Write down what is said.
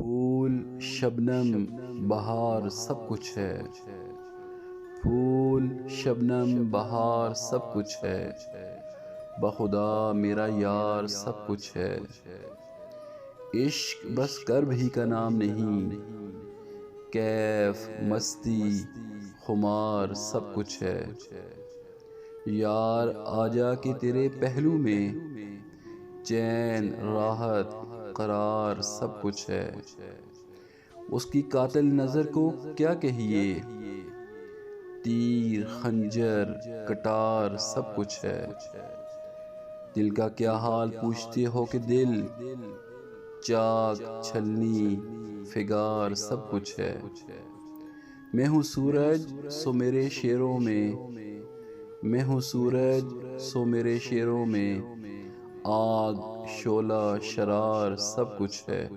پھول شبنم بہار سب کچھ ہے، پھول شبنم بہار سب کچھ ہے، بخدا میرا یار سب کچھ ہے۔ عشق بس کرب ہی کا نام نہیں، کیف مستی خمار سب کچھ ہے۔ یار آجا کہ تیرے پہلو میں چین راحت قرار سب کچھ ہے۔ اس کی قاتل نظر کو کیا کہیے، تیر خنجر کٹار سب کچھ ہے۔ دل کا کیا حال پوچھتے ہو کہ دل، چاک چھلنی فگار سب کچھ ہے۔ میں ہوں سورج سو میرے شعروں میں، میں ہوں سورج سو میرے شعروں میں، آگ شعلہ شرار سب کچھ ہے۔